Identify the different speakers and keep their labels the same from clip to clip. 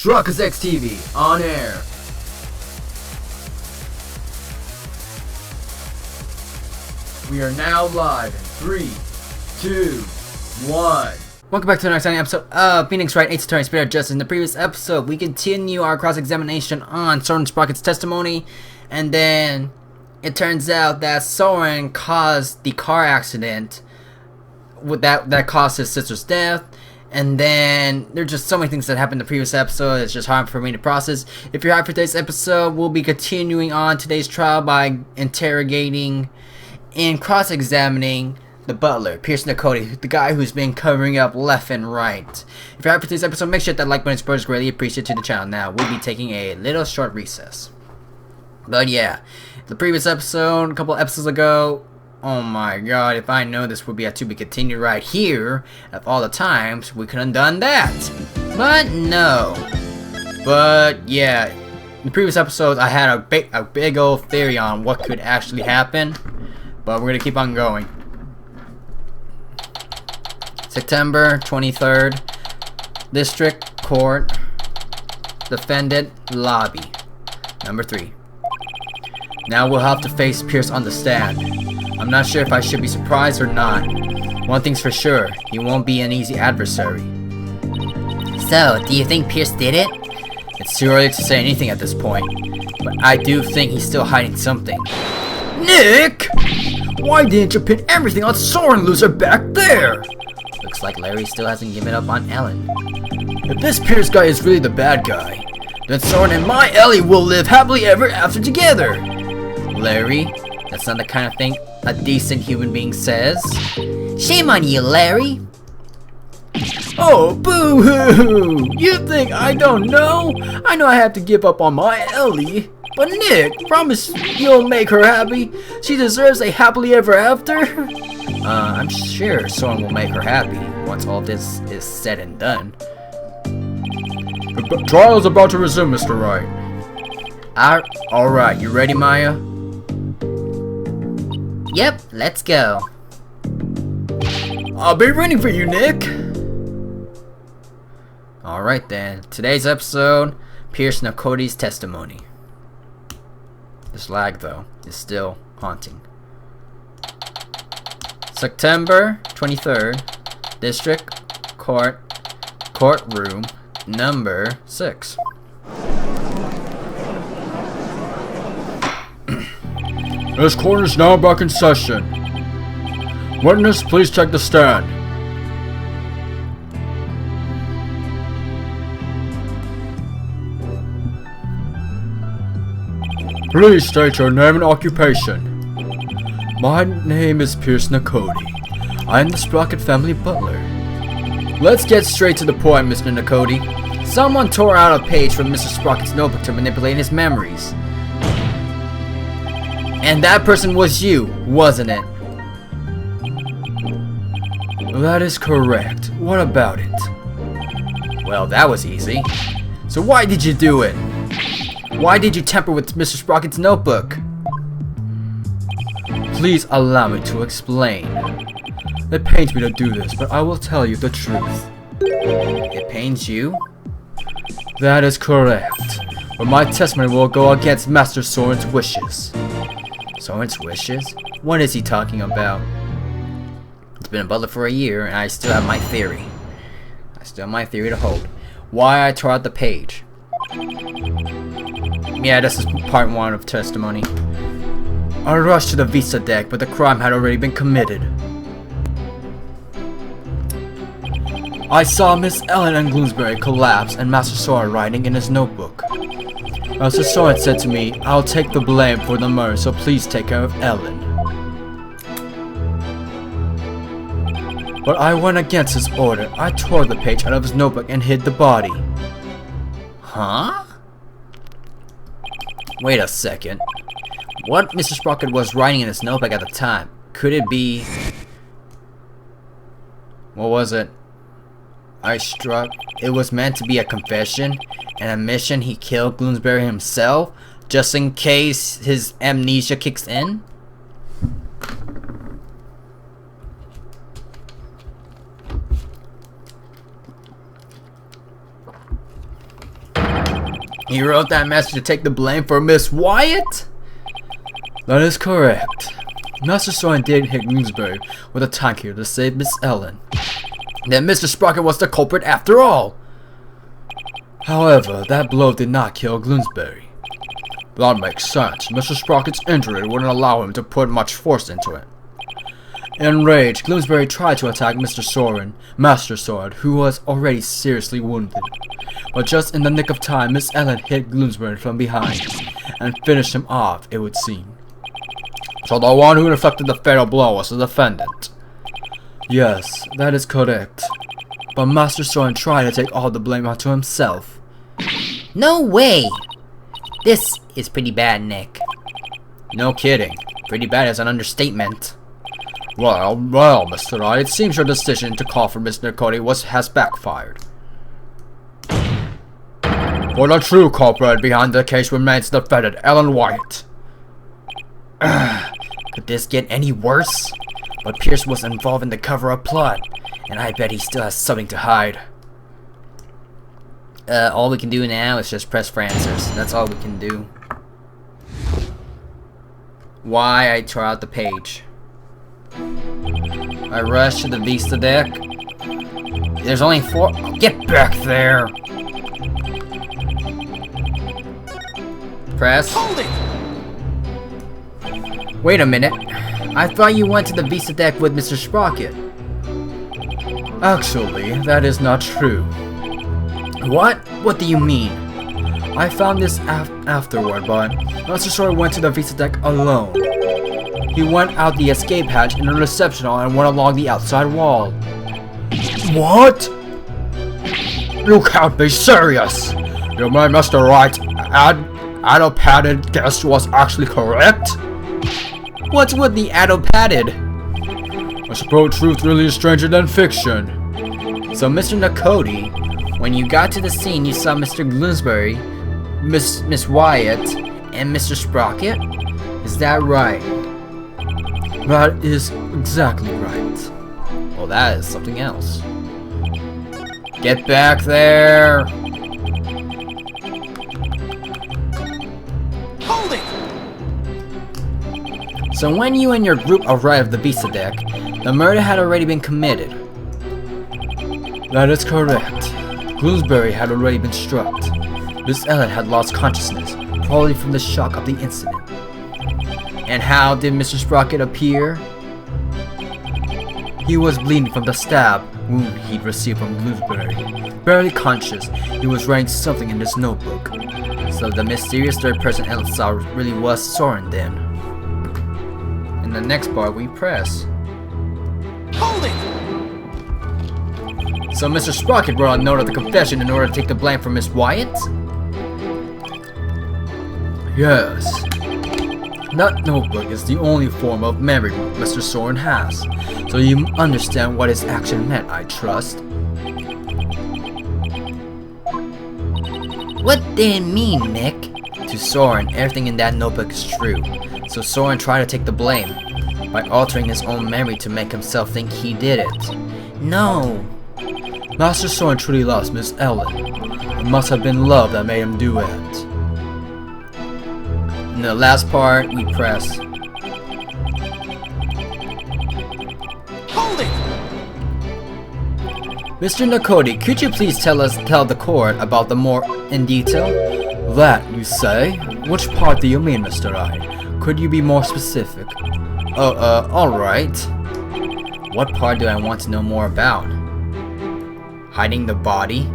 Speaker 1: Truckers X TV on air. We are now live in 3, 2, 1.
Speaker 2: Welcome back to another exciting episode of Phoenix Wright, Ace Attorney Spirit of Justice. In the previous episode, we continue our cross-examination on Soren Sprocket's testimony, and then it turns out that Soren caused the car accident that caused his sister's death. And then there's just so many things that happened in the previous episode. It's just hard for me to process. If you're hyped for today's episode, we'll be continuing on today's trial by interrogating and cross-examining the Butler, Nichody, the guy who's been covering up left and right. If you're hyped for today's episode, make sure that like button is greatly appreciated to the channel. Now, we'll be taking a little short recess. But yeah, the previous episode, a couple episodes ago, oh my god, if I know this would be a to be continued right here, of all the times, we could have done that. But no. But yeah, in the previous episodes, I had a big old theory on what could actually happen. But we're going to keep on going. September 23rd, District Court, Defendant Lobby, number 3. Now we'll have to face Pierce on the stand. I'm not sure if I should be surprised or not. One thing's for sure, he won't be an easy adversary.
Speaker 3: So, do you think Pierce did it?
Speaker 2: It's too early to say anything at this point, but I do think he's still hiding something. Nick! Why didn't you pin everything on Soren, loser, back there?
Speaker 3: Looks like Larry still hasn't given up on Ellen.
Speaker 2: If this Pierce guy is really the bad guy, then Soren and my Ellie will live happily ever after together. Larry, that's not the kind of thing a decent human being says.
Speaker 3: Shame on you, Larry!
Speaker 2: Oh, boo-hoo! You think I don't know? I know I have to give up on my Ellie. But Nick, promise you'll make her happy. She deserves a happily ever after. I'm sure Soren will make her happy once all this is said and done. The trial's about to resume, Mr. Wright. Alright, you ready, Maya?
Speaker 3: Yep, let's go.
Speaker 2: I'll be waiting for you, Nick. Alright then, today's episode, Pierce Nichody's testimony. This lag, though, is still haunting. September 23rd, District Court, Courtroom, number 6. This court is now back in session. Witness, please take the stand. Please state your name and occupation. My name is Pierce Nichody. I am the Sprocket family butler. Let's get straight to the point, Mr. Nichody. Someone tore out a page from Mr. Sprocket's notebook to manipulate his memories. And that person was you, wasn't it? That is correct. What about it? Well, that was easy. So why did you do it? Why did you tamper with Mr. Sprocket's notebook? Please allow me to explain. It pains me to do this, but I will tell you the truth. It pains you? That is correct. But my testimony will go against Master Soren's wishes. Soren's wishes? What is he talking about? It's been a butler for a year, and I still have my theory. I still have my theory to hold. Why I tore out the page. Yeah, this is part 1 of testimony. I rushed to the visa deck, but the crime had already been committed. I saw Miss Ellen and Bloomsbury collapse and Master Soren writing in his notebook. Master Soren said to me, I'll take the blame for the murder, so please take care of Ellen. But I went against his order. I tore the page out of his notebook and hid the body. Huh? Wait a second. What Mr. Sprocket was writing in his notebook at the time? Could it be... What was it? I struck. It was meant to be a confession, an admission he killed Bloomsbury himself, just in case his amnesia kicks in? He wrote that message to take the blame for Miss Wyatt? That is correct. Master Soren did hit Bloomsbury with a tanker to save Miss Ellen. Then Mr. Sprocket was the culprit after all. However, that blow did not kill Bloomsbury. That makes sense. Mr. Sprocket's injury wouldn't allow him to put much force into it. Enraged, Bloomsbury tried to attack Master Soren, who was already seriously wounded. But just in the nick of time, Miss Ellen hit Bloomsbury from behind and finished him off, it would seem. So the one who inflicted the fatal blow was the defendant. Yes, that is correct. But Master Soren tried to take all the blame onto himself.
Speaker 3: No way! This is pretty bad, Nick.
Speaker 2: No kidding. Pretty bad is an understatement. Well, Mr. Wright, it seems your decision to call for Mr. Nichody has backfired. For the true culprit behind the case remains the defendant, Ellen Wyatt.
Speaker 3: Could this get any worse? But Pierce was involved in the cover-up plot, and I bet he still has something to hide. All we can do now is just press for answers. That's all we can do. Why I tore out the page. I rush to the Vista deck. There's only 4. Get back there! Press.
Speaker 4: Hold it!
Speaker 2: Wait a minute. I thought you went to the Vista deck with Mr. Sprocket. Actually, that is not true. What? What do you mean? I found this afterward, but Master Soren went to the Vista deck alone. He went out the escape hatch in the reception hall and went along the outside wall. What? You can't be serious! You mean Mr. Wright's padded guess was actually correct? What's with the padded? I suppose truth really is stranger than fiction. So Mr. Nichody, when you got to the scene you saw Mr. Bloomsbury, Miss Wyatt, and Mr. Sprocket? Is that right? That is exactly right. Well, that is something else. Get back there!
Speaker 4: Hold it!
Speaker 2: So when you and your group arrived at the Vista deck, the murder had already been committed. That is correct. Bloomsbury had already been struck. Miss Ellen had lost consciousness, probably from the shock of the incident. And how did Mr. Sprocket appear? He was bleeding from the stab wound he'd received from Bloomsbury. Barely conscious, he was writing something in his notebook. So the mysterious third person Ellen saw really was Soren then. In the next bar we press.
Speaker 4: Hold it!
Speaker 2: So Mr. Sprocket wrote a note of the confession in order to take the blame for Miss Wyatt? Yes. That notebook is the only form of memory Mr. Soren has, so you understand what his action meant, I trust.
Speaker 3: What did it mean, Nick?
Speaker 2: To Soren, everything in that notebook is true, so Soren tried to take the blame by altering his own memory to make himself think he did it.
Speaker 3: No.
Speaker 2: Master Soren truly loves Miss Ellen. It must have been love that made him do it. In the last part, we press.
Speaker 4: Hold it!
Speaker 2: Mr. Nichody, could you please tell the court about the more in detail? That, you say? Which part do you mean, Mr. Wright? Could you be more specific? Alright. What part do I want to know more about? Hiding the body?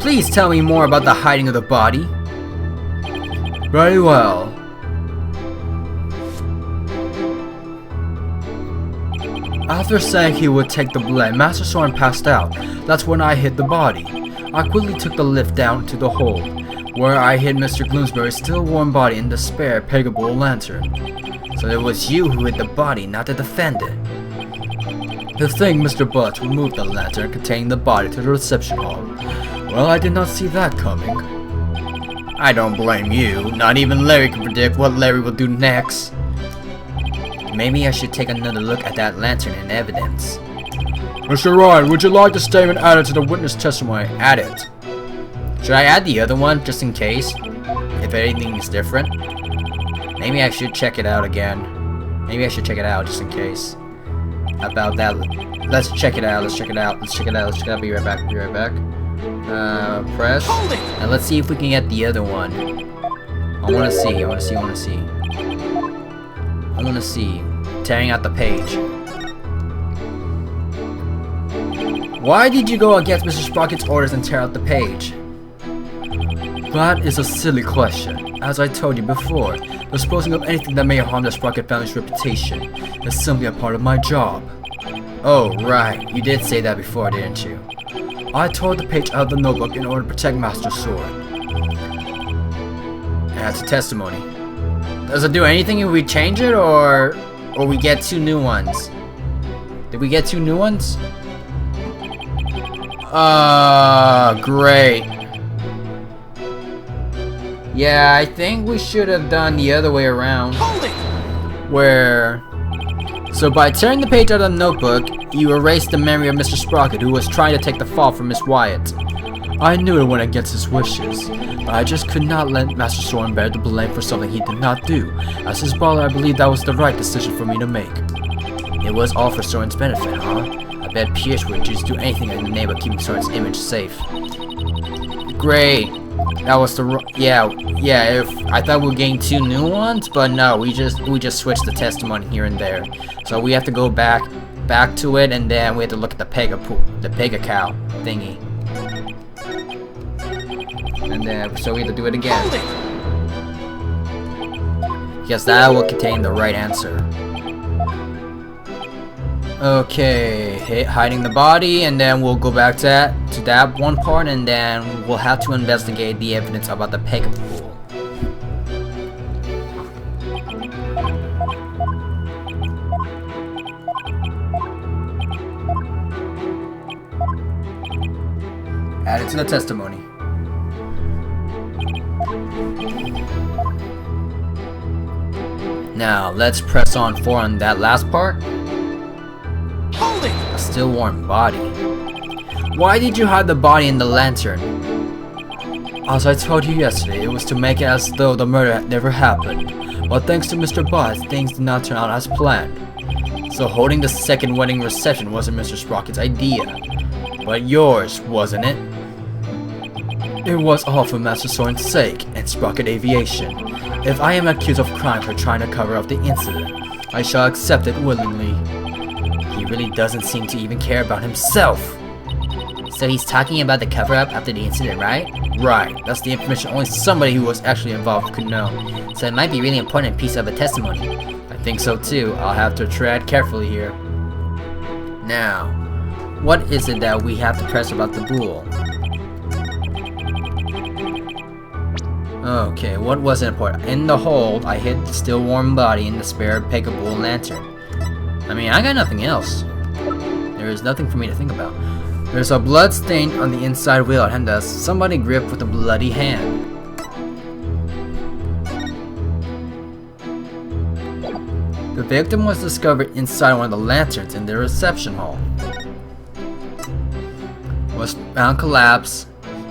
Speaker 2: Please tell me more about the hiding of the body. Very well. After saying he would take the blame, Master Soren passed out. That's when I hit the body. I quickly took the lift down to the hold, where I hid Mr. Bloomsbury's still warm body in the spare pegable lantern. So it was you who hid the body, not the defendant. To think Mr. Butler removed the lantern containing the body to the reception hall. Well, I did not see that coming. I don't blame you. Not even Larry can predict what Larry will do next. Maybe I should take another look at that lantern in evidence.
Speaker 3: Mr. Wright, would you like the statement added to the witness testimony?
Speaker 2: Add it. Should I add the other one just in case? If anything is different? Maybe I should check it out again. Maybe I should check it out just in case. About that. Let's check it out. Let's check it out. Let's check it out. Let's check it out. Be right back. Be right back. Press.
Speaker 4: Hold it!
Speaker 2: And let's see if we can get the other one. I wanna see. I wanna see. I wanna see. I wanna see. Tearing out the page. Why did you go against Mr. Sprocket's orders and tear out the page?
Speaker 3: That is a silly question. As I told you before, disposing of anything that may harm the Sprocket family's reputation is simply a part of my job.
Speaker 2: Oh, right. You did say that before, didn't you?
Speaker 3: I tore the page out of the notebook in order to protect Master Sword.
Speaker 2: And that's a testimony. Does it do anything if we change it, or we get 2 new ones? Did we get 2 new ones? Great. Yeah, I think we should have done the other way around.
Speaker 4: Hold it!
Speaker 2: Where... So by tearing the page out of the notebook, you erased the memory of Mr. Sprocket, who was trying to take the fall from Miss Wyatt.
Speaker 3: I knew it went against his wishes, but I just could not let Master Soren bear the blame for something he did not do. As his brother, I believe that was the right decision for me to make.
Speaker 2: It was all for Soren's benefit, huh? I bet Pierce would just do anything in the name of keeping Soren's image safe. Great. That was the yeah. If I thought we were getting 2 new ones, but no, we just switched the testimony here and there. So we have to go back to it, and then we have to look at the Pega cow thingy. And then so we have to do it again.
Speaker 4: Hold it!
Speaker 2: Yes, that will contain the right answer. Okay, hiding the body, and then we'll go back to that one part, and then we'll have to investigate the evidence about the Pega pool. Add it to the testimony. Now, let's press on 4 on that last part.
Speaker 4: Hold it!
Speaker 2: A still warm body. Why did you hide the body in the lantern?
Speaker 3: As I told you yesterday, it was to make it as though the murder had never happened. But thanks to Mr. Butts, things did not turn out as planned.
Speaker 2: So holding the second wedding reception wasn't Mr. Sprocket's idea, but yours, wasn't it?
Speaker 3: It was all for Master Soren's sake and Sprocket Aviation. If I am accused of crime for trying to cover up the incident, I shall accept it willingly.
Speaker 2: He really doesn't seem to even care about himself. So he's talking about the cover-up after the incident, right? Right. That's the information only somebody who was actually involved could know. So it might be a really important piece of a testimony.
Speaker 3: I think so too. I'll have to tread carefully here.
Speaker 2: Now, what is it that we have to press about the bull? Okay, what was important? In the hold, I hid the still warm body in the spare Pega-Bull lantern. I mean, I got nothing else. There is nothing for me to think about. There's a blood stain on the inside wheel and somebody gripped with a bloody hand. The victim was discovered inside one of the lanterns in the reception hall. Was found collapsed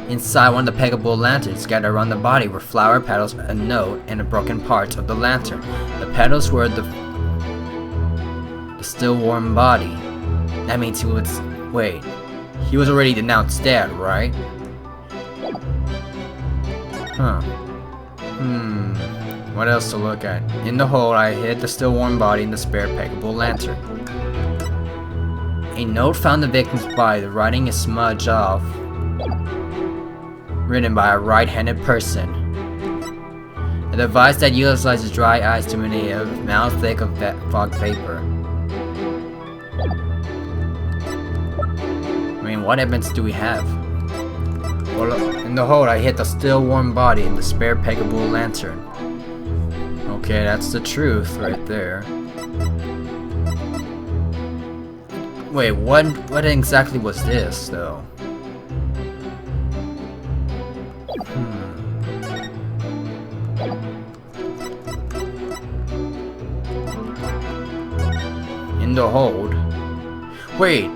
Speaker 2: inside one of the Pega-Bull lanterns. Scattered around the body were flower petals, a note, and the broken parts of the lantern. The petals were the still warm body. That means he was... wait. He was already denounced dead, right? Huh. What else to look at? In the hole, I hid the still warm body in the spare Pega-Bull lantern. A note found the victim's body. The writing is smudged off. Written by a right-handed person. A device that utilizes dry ice to emanate a mouth thick of fog vapor. I mean, what evidence do we have? Well, in the hold, I hid the still warm body in the spare Pega-Bull lantern. Okay, that's the truth right there. Wait, what exactly was this, though? In the hold. Wait,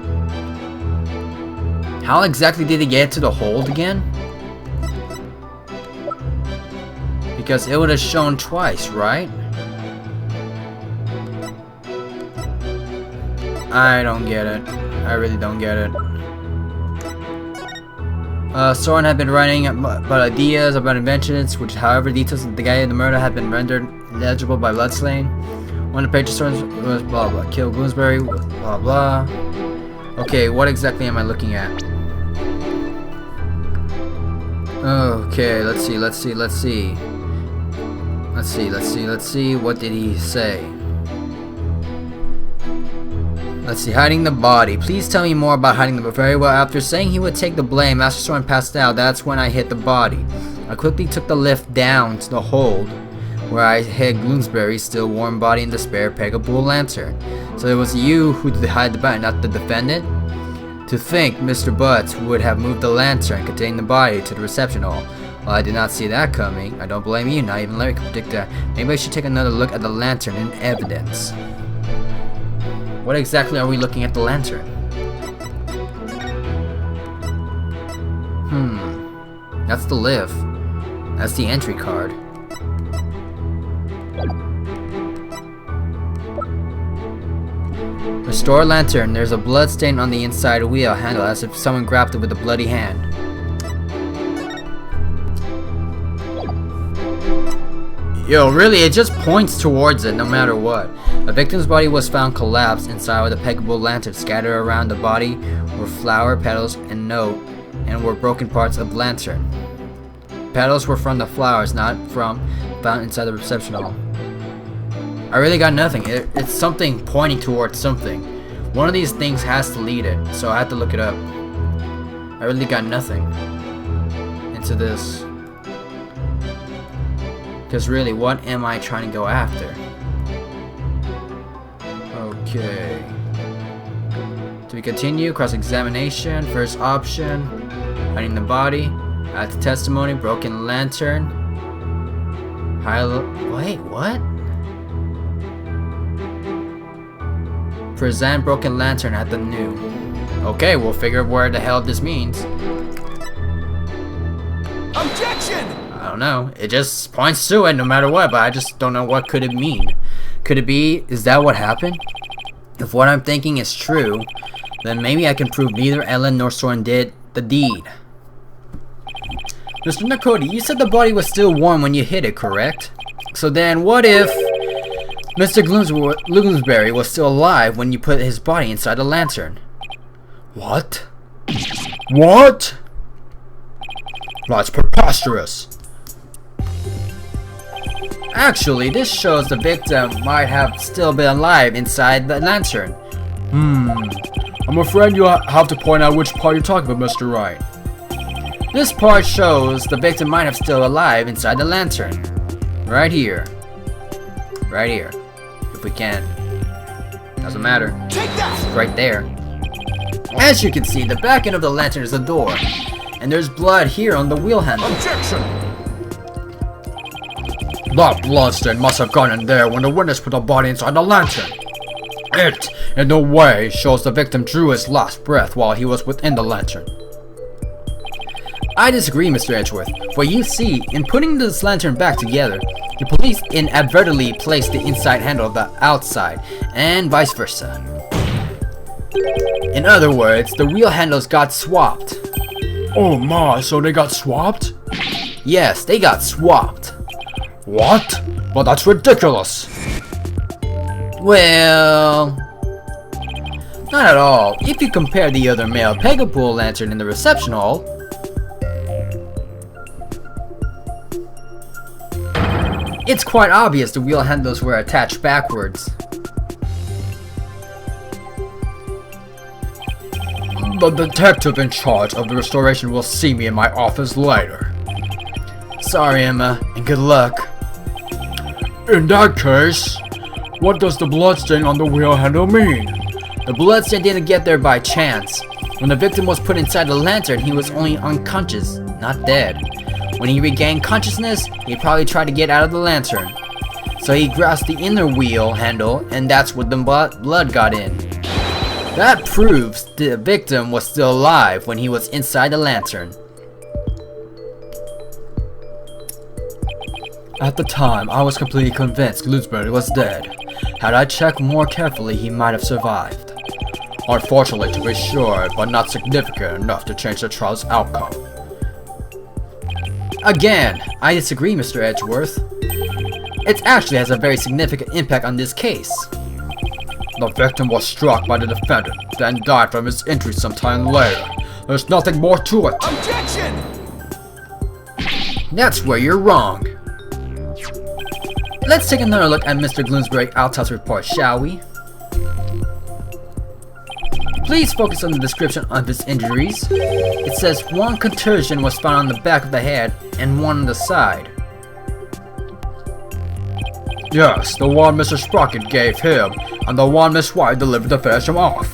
Speaker 2: How exactly did he get to the hold again? Because it would have shown twice, right? I don't get it. I really don't get it. Soren had been writing about ideas about inventions, which, however, details of the guy in the murder had been rendered illegible by bloodstain. One of the pages was blah blah. Kill Bloomsbury, blah blah. Okay, what exactly am I looking at? Okay, let's see. What did he say? Let's see, hiding the body. Please tell me more about hiding the body. Very well, after saying he would take the blame, Master Soren passed out. That's when I hit the body. I quickly took the lift down to the hold, where I hid Bloomsbury's still warm body in the spare Pegable lantern. So it was you who did hide the body, not the defendant? To think Mr. Butts would have moved the lantern containing the body to the reception hall. Well, I did not see that coming. I don't blame you, not even Larry could predict that. Maybe I should take another look at the lantern in evidence. What exactly are we looking at the lantern? That's the lift. That's the entry card. Restore lantern. There's a blood stain on the inside wheel handle as if someone grabbed it with a bloody hand. Yo, really, it just points towards it no matter what. A victim's body was found collapsed inside with a Pegable lantern. Scattered around the body were flower petals and note, and were broken parts of lantern. Petals were from the flowers, not from found inside the reception hall. I really got nothing. It's something pointing towards something. One of these things has to lead it, so I had to look it up. I really got nothing into this. Because really, what am I trying to go after? Okay. Do we continue? Cross-examination. First option. Hiding the body. Add to testimony. Broken lantern. Wait, what? Present broken lantern at the new. Okay, we'll figure out where the hell this means.
Speaker 4: Objection!
Speaker 2: I don't know. It just points to it no matter what, but I just don't know what could it mean. Could it be, is that what happened? If what I'm thinking is true, then maybe I can prove neither Ellen nor Soren did the deed. Mr. Nichody, you said the body was still warm when you hit it, correct? So then, what if Mr. Bloomsbury was still alive when you put his body inside the lantern? What? What? That's preposterous. Actually, this shows the victim might have still been alive inside the lantern. I'm afraid you have to point out which part you're talking about, Mr. Wright. This part shows the victim might have still alive inside the lantern. Right here. Right here. If we can. Doesn't matter.
Speaker 4: Take that!
Speaker 2: It's right there. As you can see, the back end of the lantern is the door. And there's blood here on the wheel handle.
Speaker 4: Objection!
Speaker 3: That bloodstain must have gone in there when the witness put the body inside the lantern. It, in no way, shows the victim drew his last breath while he was within the lantern.
Speaker 2: I disagree, Mr. Edgeworth. For you see, in putting this lantern back together, the police inadvertently placed the inside handle of the outside, and vice versa. In other words, the wheel handles got swapped.
Speaker 3: Oh my, so they got swapped?
Speaker 2: Yes, they got swapped.
Speaker 3: What? Well, that's ridiculous.
Speaker 2: Well, not at all. If you compare the other male Pegable lantern in the reception hall, it's quite obvious the wheel handles were attached backwards.
Speaker 3: The detective in charge of the restoration will see me in my office later.
Speaker 2: Sorry, Emma, and good luck.
Speaker 3: In that case, what does the bloodstain on the wheel handle mean?
Speaker 2: The bloodstain didn't get there by chance. When the victim was put inside the lantern, he was only unconscious, not dead. When he regained consciousness, he probably tried to get out of the lantern. So he grasped the inner wheel handle, and that's where the blood got in. That proves the victim was still alive when he was inside the lantern.
Speaker 3: At the time, I was completely convinced Bloomsbury was dead. Had I checked more carefully, he might have survived. Unfortunately, to be sure, but not significant enough to change the trial's outcome.
Speaker 2: Again, I disagree, Mr. Edgeworth. It actually has a very significant impact on this case.
Speaker 3: The victim was struck by the defendant, then died from his injuries sometime later. There's nothing more to it.
Speaker 4: Objection!
Speaker 2: That's where you're wrong. Let's take another look at Mr. Bloomsbury's autopsy report, shall we? Please focus on the description of his injuries. It says one contusion was found on the back of the head and one on the side.
Speaker 3: Yes, the one Mr. Sprocket gave him, and the one Miss Wright delivered to finish him off.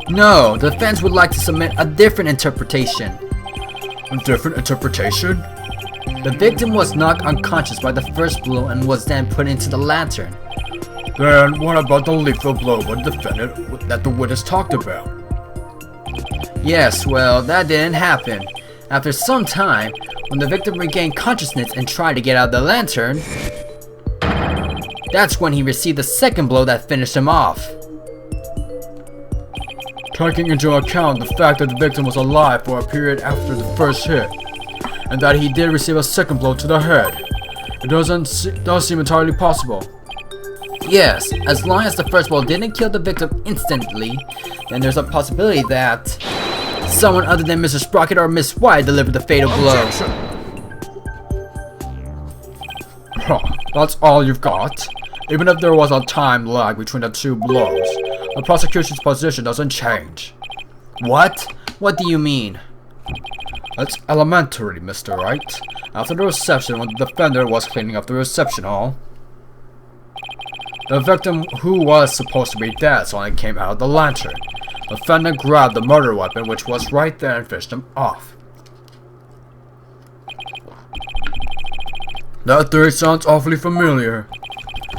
Speaker 2: No, the defense would like to submit a different interpretation.
Speaker 3: A different interpretation?
Speaker 2: The victim was knocked unconscious by the first blow and was then put into the lantern.
Speaker 3: Then what about the lethal blow by the defendant that the witness talked about?
Speaker 2: Yes, well, that didn't happen. After some time, when the victim regained consciousness and tried to get out of the lantern, that's when he received the second blow that finished him off.
Speaker 3: Taking into account the fact that the victim was alive for a period after the first hit, and that he did receive a second blow to the head, it does seem entirely possible.
Speaker 2: Yes, as long as the first blow didn't kill the victim instantly, then there's a possibility that someone other than Mr. Sprocket or Miss White delivered the fatal blow.
Speaker 3: Huh, that's all you've got? Even if there was a time lag between the two blows, the prosecution's position doesn't change.
Speaker 2: What? What do you mean?
Speaker 3: It's elementary, Mr. Wright. After the reception, when the defender was cleaning up the reception hall, the victim, who was supposed to be dead, suddenly came out of the lantern. The defendant grabbed the murder weapon, which was right there, and finished him off. That theory sounds awfully familiar.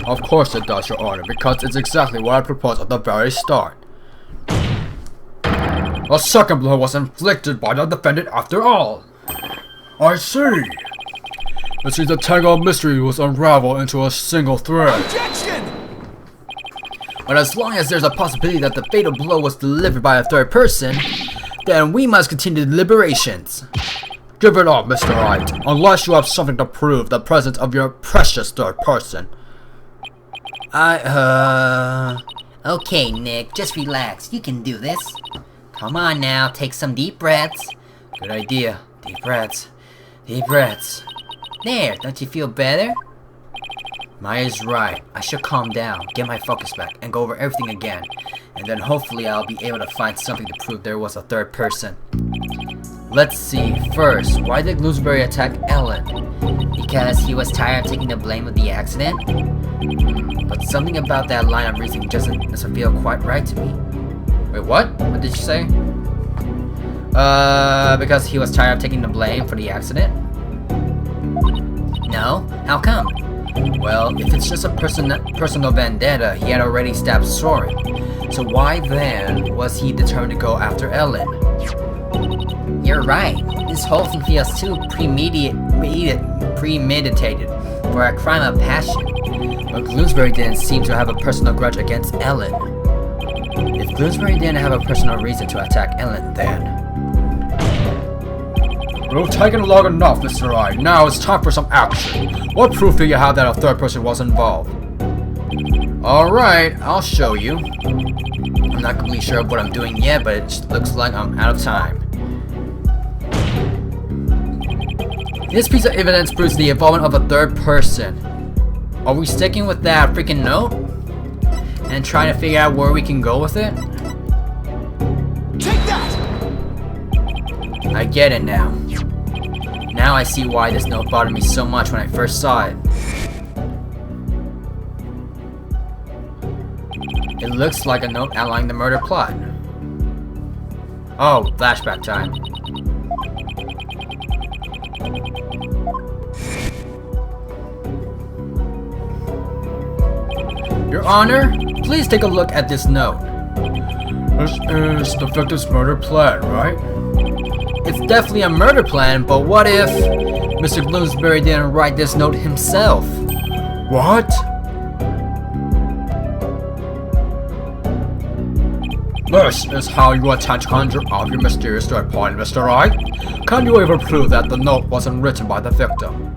Speaker 3: Of course it does, Your Honor, because it's exactly what I proposed at the very start. A second blow was inflicted by the defendant after all. I see. It seems the tangle of mystery was unraveled into a single thread.
Speaker 4: Objection!
Speaker 2: But as long as there's a possibility that the fatal blow was delivered by a third person, then we must continue deliberations.
Speaker 3: Give it up, Mr. Wright, unless you have something to prove the presence of your precious third person.
Speaker 5: Okay, Nick, just relax. You can do this. Come on now, take some deep breaths.
Speaker 2: Good idea. Deep breaths. Deep breaths.
Speaker 5: There, don't you feel better?
Speaker 2: Maya's right. I should calm down, get my focus back, and go over everything again. And then hopefully I'll be able to find something to prove there was a third person. Let's see. First, why did Bloomsbury attack Ellen?
Speaker 5: Because he was tired of taking the blame of the accident?
Speaker 2: But something about that line of reasoning doesn't feel quite right to me. Wait, what? What did you say? Because he was tired of taking the blame for the accident?
Speaker 5: No? How come?
Speaker 2: Well, if it's just a personal vendetta, he had already stabbed Soren. So why then was he determined to go after Ellen?
Speaker 5: You're right. This whole thing feels too premeditated for a crime of passion.
Speaker 2: But Bloomsbury didn't seem to have a personal grudge against Ellen. If Bloomsbury didn't have a personal reason to attack Ellen, then...
Speaker 3: We've taken long enough, Mr. Wright. Now it's time for some action. What proof do you have that a third person was involved?
Speaker 2: Alright, I'll show you. I'm not completely sure of what I'm doing yet, but it just looks like I'm out of time. This piece of evidence proves the involvement of a third person. Are we sticking with that freaking note? And trying to figure out where we can go with it?
Speaker 4: Take that!
Speaker 2: I get it now. Now I see why this note bothered me so much when I first saw it. It looks like a note outlining the murder plot. Oh, flashback time. Your Honor, please take a look at this note.
Speaker 3: This is the victim's murder plan, right?
Speaker 2: It's definitely a murder plan, but what if Mr. Bloomsbury didn't write this note himself?
Speaker 3: What? This is how you attempt to conjure up your mysterious third party, Mr. Wright? Can you ever prove that the note wasn't written by the victim?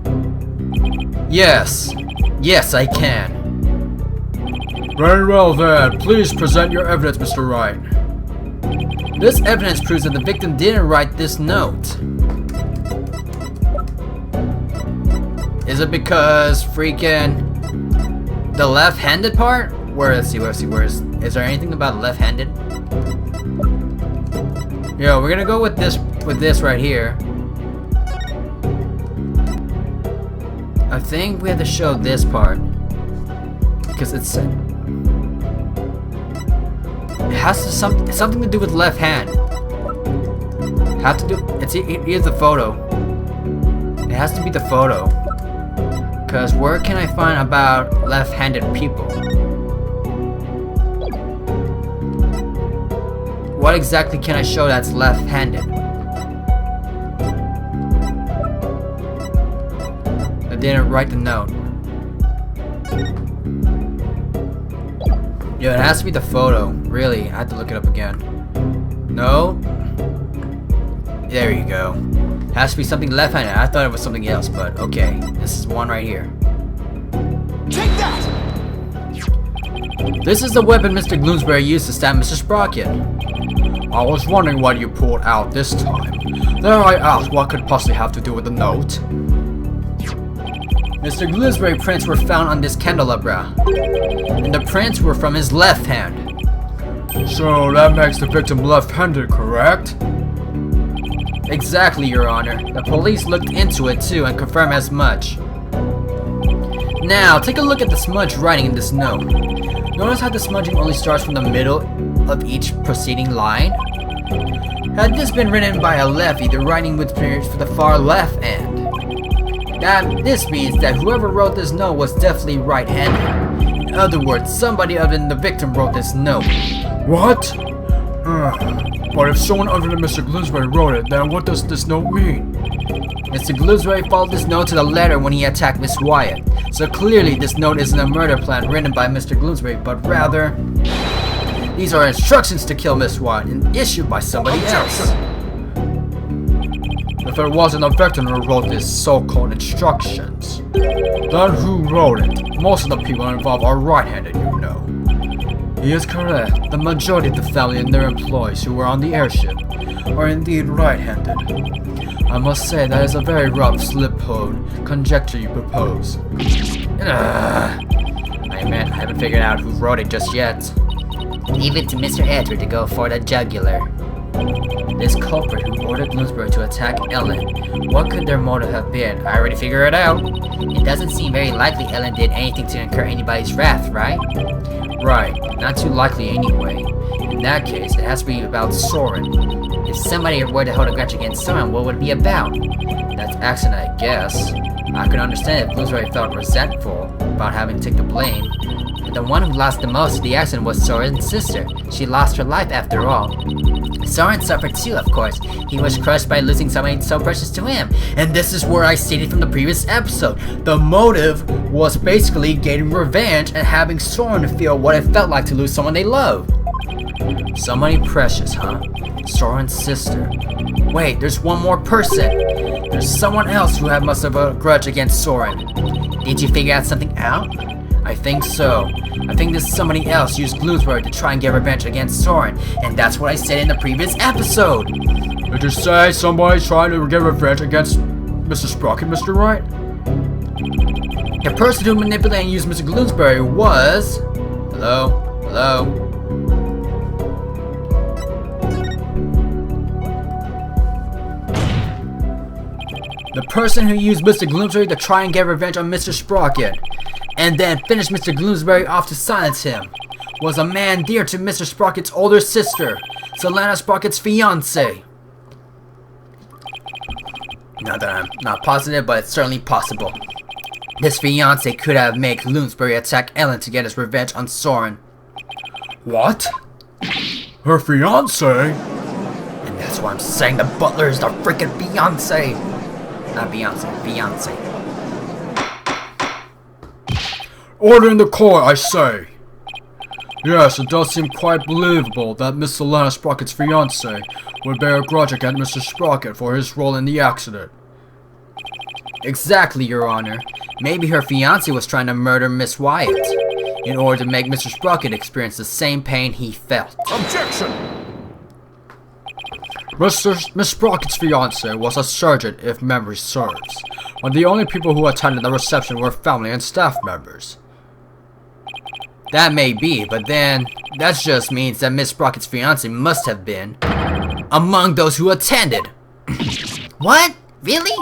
Speaker 2: Yes. Yes, I can.
Speaker 3: Very well then, please present your evidence, Mr. Wright.
Speaker 2: This evidence proves that the victim didn't write this note. Is it because freaking the left-handed part? Let's see, is there anything about left-handed? Yeah, we're gonna go with this right here. I think we have to show this part because it has something to do with left hand. Here's the photo. It has to be the photo. Cause where can I find about left-handed people? What exactly can I show that's left-handed? I didn't write the note. Yeah, it has to be the photo. Really, I have to look it up again. No? There you go. It has to be something left-handed. I thought it was something else, but okay. This is one right here.
Speaker 4: Take that!
Speaker 2: This is the weapon Mr. Bloomsbury used to stab Mr. Sprocket.
Speaker 3: I was wondering what you pulled out this time. Then I asked what could possibly have to do with the note.
Speaker 2: Mr. Bloomsbury prints were found on this candelabra, and the prints were from his left hand.
Speaker 3: So that makes the victim left-handed, correct?
Speaker 2: Exactly, Your Honor. The police looked into it too and confirmed as much. Now, take a look at the smudge writing in this note. Notice how the smudging only starts from the middle of each preceding line? Had this been written by a lefty, the writing would be for the far left end. This means that whoever wrote this note was definitely right-handed. In other words, somebody other than the victim wrote this note.
Speaker 3: What? But if someone other than Mr. Bloomsbury wrote it, then what does this note mean?
Speaker 2: Mr. Bloomsbury followed this note to the letter when he attacked Miss Wyatt. So clearly this note isn't a murder plan written by Mr. Bloomsbury, but rather these are instructions to kill Miss Wyatt and issued by somebody else.
Speaker 3: If it wasn't a victim who wrote these so-called instructions, then who wrote it? Most of the people involved are right-handed, you know.
Speaker 2: He is correct. The majority of the family and their employees who were on the airship are indeed right-handed. I must say that is a very rough slip-hole conjecture you propose. I haven't figured out who wrote it just yet.
Speaker 5: Leave it to Mr. Edward to go for the jugular.
Speaker 2: This culprit who ordered Bloomsbury to attack Ellen. What could their motive have been? I already figured it out.
Speaker 5: It doesn't seem very likely Ellen did anything to incur anybody's wrath, right?
Speaker 2: Right. Not too likely anyway. In that case, it has to be about Soren.
Speaker 5: If somebody were to hold a grudge against someone, what would it be about?
Speaker 2: That's accident, I guess. I can understand if Bloomsbury felt resentful about having to take the blame.
Speaker 5: But the one who lost the most of the accident was Soren's sister. She lost her life after all. Soren suffered too, of course. He was crushed by losing somebody so precious to him.
Speaker 2: And this is where I stated from the previous episode. The motive was basically getting revenge and having Soren feel what it felt like to lose someone they love. Somebody precious, huh? Soren's sister. Wait, there's one more person. There's someone else who must have a grudge against Soren.
Speaker 5: Did you figure out something out?
Speaker 2: I think so. I think this somebody else used Bloomsbury to try and get revenge against Soren, and that's what I said in the previous episode.
Speaker 3: Did you say somebody's trying to get revenge against Mr. Sprocket, Mr. Wright?
Speaker 2: The person who manipulated and used Mr. Bloomsbury was... Hello? The person who used Mr. Bloomsbury to try and get revenge on Mr. Sprocket, and then finished Mr. Bloomsbury off to silence him, was a man dear to Mr. Sprocket's older sister, Selena Sprocket's fiancé. Not that I'm not positive, but it's certainly possible. This fiance could have made Bloomsbury attack Ellen to get his revenge on Soren.
Speaker 3: What? Her fiance?
Speaker 2: And that's why I'm saying the Butler is the freaking fiance. Not Beyonce, fiance.
Speaker 3: Order in the court, I say. Yes, it does seem quite believable that Miss Selena Sprocket's fiance would bear a grudge against Mr. Sprocket for his role in the accident.
Speaker 2: Exactly, Your Honor. Maybe her fiance was trying to murder Miss Wyatt in order to make Mr. Sprocket experience the same pain he felt.
Speaker 4: Objection!
Speaker 3: Miss Sprocket's fiance was a surgeon, if memory serves, when the only people who attended the reception were family and staff members.
Speaker 2: That may be, but then that just means that Miss Sprocket's fiance must have been among those who attended. What? Really?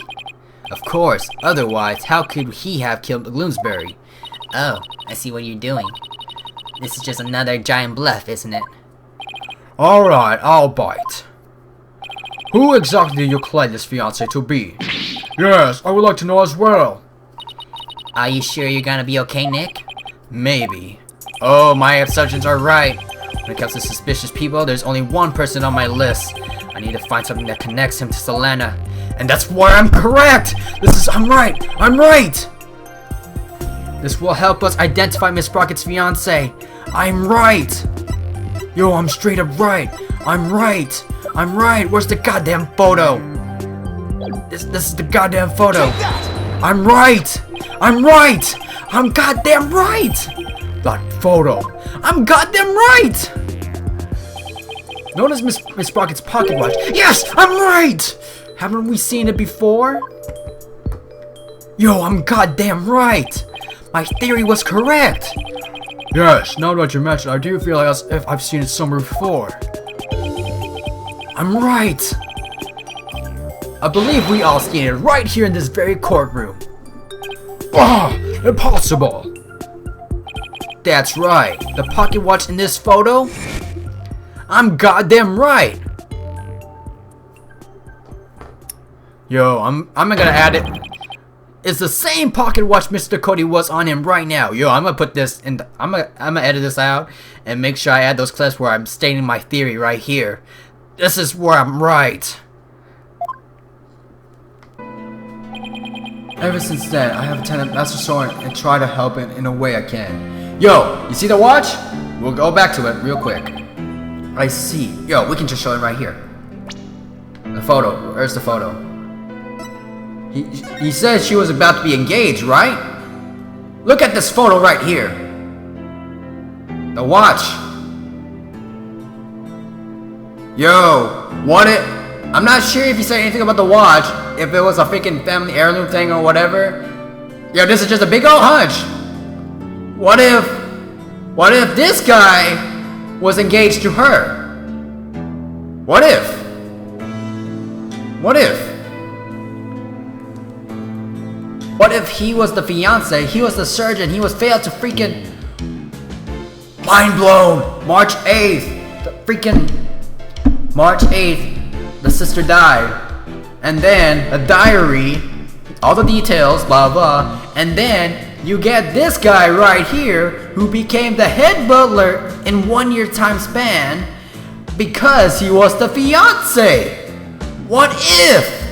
Speaker 2: Of course, otherwise how could he have killed Bloomsbury? Oh, I see what you're doing. This is just another giant bluff, isn't it?
Speaker 3: Alright, I'll bite. Who exactly do you claim this fiance to be? Yes, I would like to know as well.
Speaker 2: Are you sure you're gonna be okay, Nick? Maybe. Oh, my assumptions are right. When it comes to suspicious people, there's only one person on my list. I need to find something that connects him to Selena. And that's why I'm correct! I'm right! This will help us identify Miss Sprocket's fiance. I'm right! Yo, I'm straight up right! I'm right! Where's the goddamn photo? This is the goddamn photo!
Speaker 4: Take that!
Speaker 3: I'm right! I'm goddamn right! That photo! I'm goddamn right! Notice Miss Sprocket's pocket watch. Yes! I'm right! Haven't we seen it before? Yo, I'm goddamn right! My theory was correct! Yes, now that you mention it, I do feel like as if I've seen it somewhere before. I'm right! I believe we all seen it right here in this very courtroom. Ah! Impossible! That's right. The pocket watch in this photo? I'm goddamn right! Yo, I'm gonna add it. It's the same pocket watch Mr. Nichody was on him right now. Yo, I'm gonna put this in. I'm gonna edit this out and make sure I add those clips where I'm stating my theory right here. This is where I'm right. Ever since then, I have attended Master Soren and try to help in a way I can. Yo, you see the watch? We'll go back to it real quick. I see. Yo, we can just show it right here. The photo. Where's the photo? He said she was about to be engaged, right? Look at this photo right here. The watch. Yo, what it? I'm not sure if he said anything about the watch. If it was a freaking family heirloom thing or whatever. Yo, this is just a big old hunch. What if this guy was engaged to her? What if? What if he was the fiance, he was the surgeon, he was failed to freaking... Mind blown! March 8th! The freaking... March 8th, the sister died. And then, the diary, all the details, blah blah, and then you get this guy right here who became the head butler in 1 year time span because he was the fiance. What if?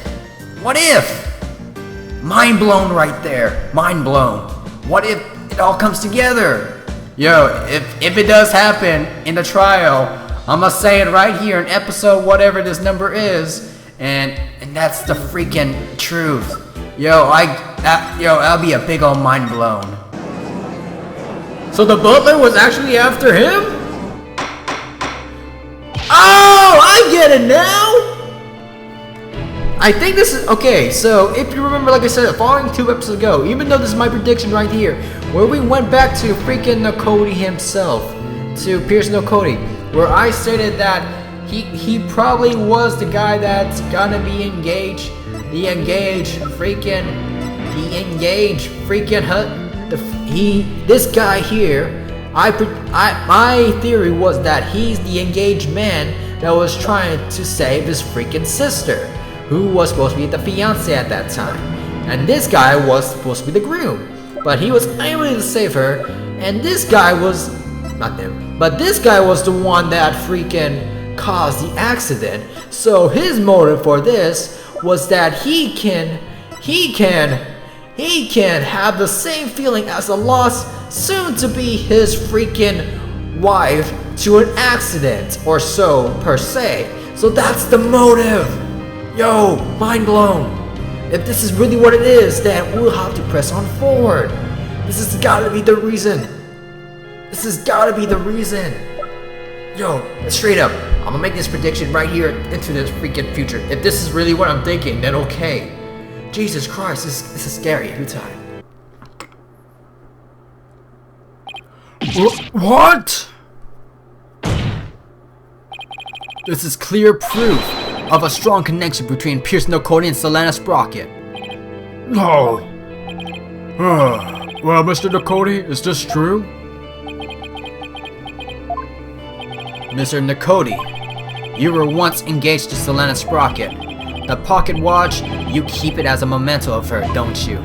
Speaker 3: Mind blown right there. Mind blown. What if it all comes together? Yo, if it does happen in the trial, I'm gonna say it right here in episode whatever this number is, and that's the freaking truth. Yo, that'll be a big old mind blown. So the butler was actually after him? Oh, I get it now! I think this is, okay, so if you remember, like I said, following 2 episodes ago, even though this is my prediction right here, where we went back to freaking Nichody himself, to Pierce Nichody, where I stated that he probably was the guy that's gonna be engaged, this guy here, my theory was that he's the engaged man that was trying to save his freaking sister, who was supposed to be the fiance at that time.
Speaker 2: and this guy was supposed to be the groom, but he was unable to save her, and this guy was not him, but this guy was the one that freaking caused the accident. So his motive for this was that he can have the same feeling as the lost soon to be his freaking wife to an accident or so per se. So that's the motive. Yo, mind blown. If this is really what it is, then we'll have to press on forward. This has gotta be the reason. This has gotta be the reason. Yo, straight up, I'm gonna make this prediction right here into this freaking future. If this is really what I'm thinking, then okay. Jesus Christ, this is scary every time.
Speaker 3: What? This is clear proof of a strong connection between Pierce Nichody and Selena Sprocket. No. Well, Mr. Nichody, is this true?
Speaker 2: Mr. Nichody, you were once engaged to Selena Sprocket. The pocket watch, you keep it as a memento of her, don't you?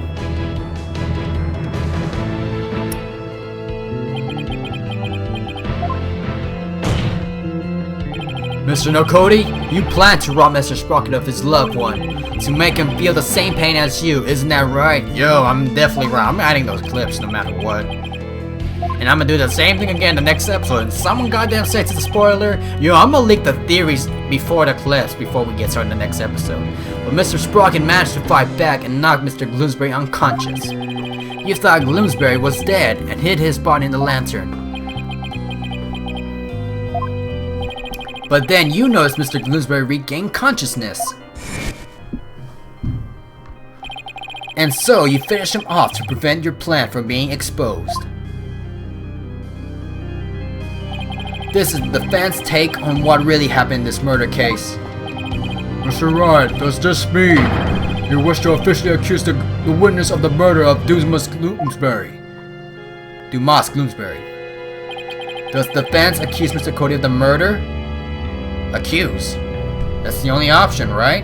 Speaker 2: Mr. Nichody, you plan to rob Mr. Sprocket of his loved one to make him feel the same pain as you, isn't that right? Yo, I'm definitely right. I'm adding those clips no matter what. And I'm gonna do the same thing again the next episode. And someone goddamn says it's a spoiler. Yo, I'm gonna leak the theories before the clips before we get started in the next episode. But Mr. Sprocket managed to fight back and knock Mr. Gloomsbury unconscious. You thought Gloomsbury was dead and hid his body in the lantern. But then you noticed Mr. Gloomsbury regained consciousness. And so you finished him off to prevent your plan from being exposed. This is the fans' take on what really happened in this murder case.
Speaker 3: Mr. Wright, does this mean you wish to officially accuse the witness of the murder of Dumas Gloomsbury?
Speaker 2: Dumas Gloomsbury. Does the fans accuse Mr. Cody of the murder? Accuse. That's the only option, right?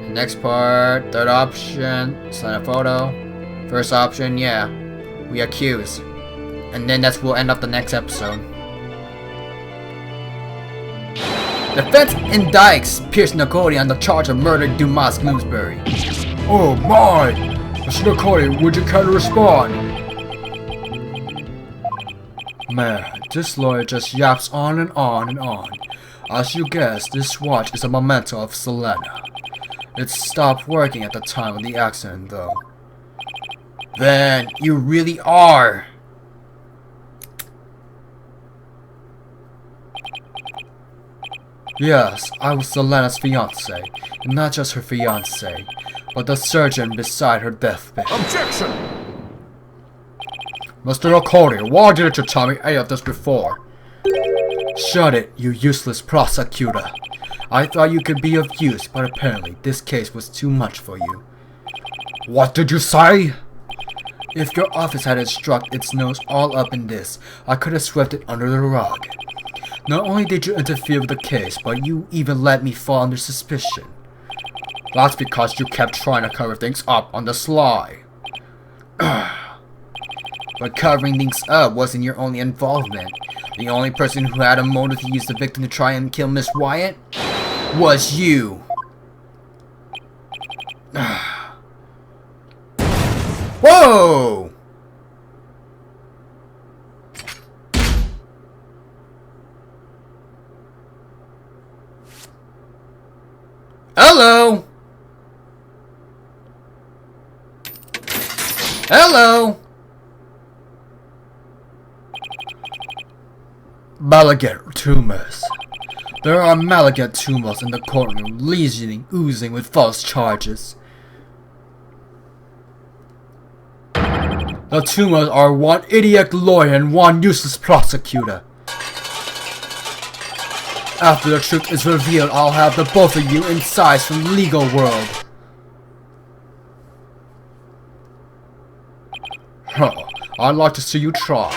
Speaker 2: The next part, third option, sign a photo. First option, yeah, we accuse. And then we'll end up the next episode. The feds indicts Pierce Nichody on the charge of murder Dumas Gloomsbury.
Speaker 3: Oh my! Mr. Nichody, would you care to respond? Man, this lawyer just yaps on and on and on. As you guessed, this watch is a memento of Selena. It stopped working at the time of the accident, though.
Speaker 2: Then you really are.
Speaker 3: Yes, I was Selena's fiancé, and not just her fiancé, but the surgeon beside her deathbed.
Speaker 4: Objection!
Speaker 3: Mr. Nichody, why didn't you tell me any of this before? Shut it, you useless prosecutor. I thought you could be of use, but apparently this case was too much for you. What did you say? If your office hadn't struck its nose all up in this, I could have swept it under the rug. Not only did you interfere with the case, but you even let me fall under suspicion. That's because you kept trying to cover things up on the sly.
Speaker 2: But covering things up wasn't your only involvement. The only person who had a motive to use the victim to try and kill Miss Wyatt was you. Whoa! Hello! Hello!
Speaker 3: Malignant tumors. There are malignant tumors in the courtroom, oozing with false charges. The tumors are one idiot lawyer and one useless prosecutor. After the truth is revealed, I'll have the both of you incised from the legal world. Huh, I'd like to see you try.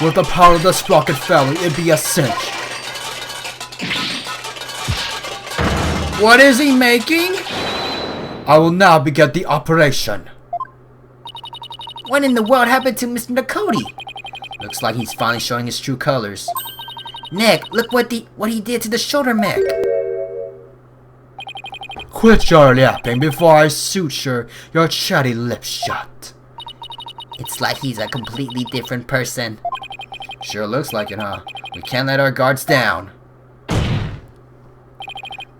Speaker 3: With the power of the Sprocket family, it'd be a cinch.
Speaker 2: What is he making?
Speaker 3: I will now begin the operation.
Speaker 2: What in the world happened to Mr. Nichody? Looks like he's finally showing his true colors. Nick, look what he did to the shoulder mech.
Speaker 3: Quit your yapping before I suture your chatty lips shut.
Speaker 2: It's like he's a completely different person.
Speaker 3: Sure looks like it, huh? We can't let our guards down.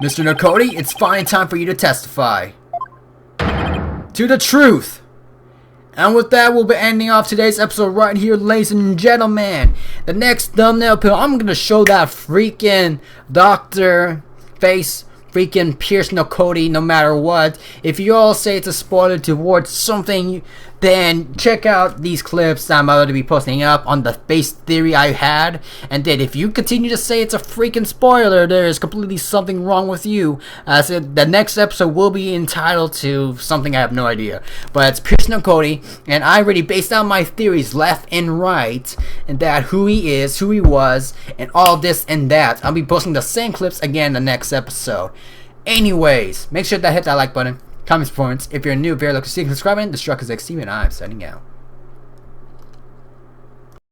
Speaker 3: Mr. Nichody, it's finally time for you to testify. To the truth! And with that, we'll be ending off today's episode right here, ladies and gentlemen. The next thumbnail pill, I'm gonna show that freaking Dr. Face freaking Pierce Nichody no matter what. If you all say it's a spoiler towards something, then check out these clips that I'm about to be posting up on the face theory I had. And then if you continue to say it's a freaking spoiler, there is completely something wrong with you. So the next episode will be entitled to something I have no idea. But it's Pierce Nichody, and I already based out my theories left and right, and that who he is, who he was, and all this and that. I'll be posting the same clips again the next episode. Anyways, make sure to hit that like button, comment, points. If you're new, if you're looking to see, subscribe, and Destructors XT, and I'm signing out.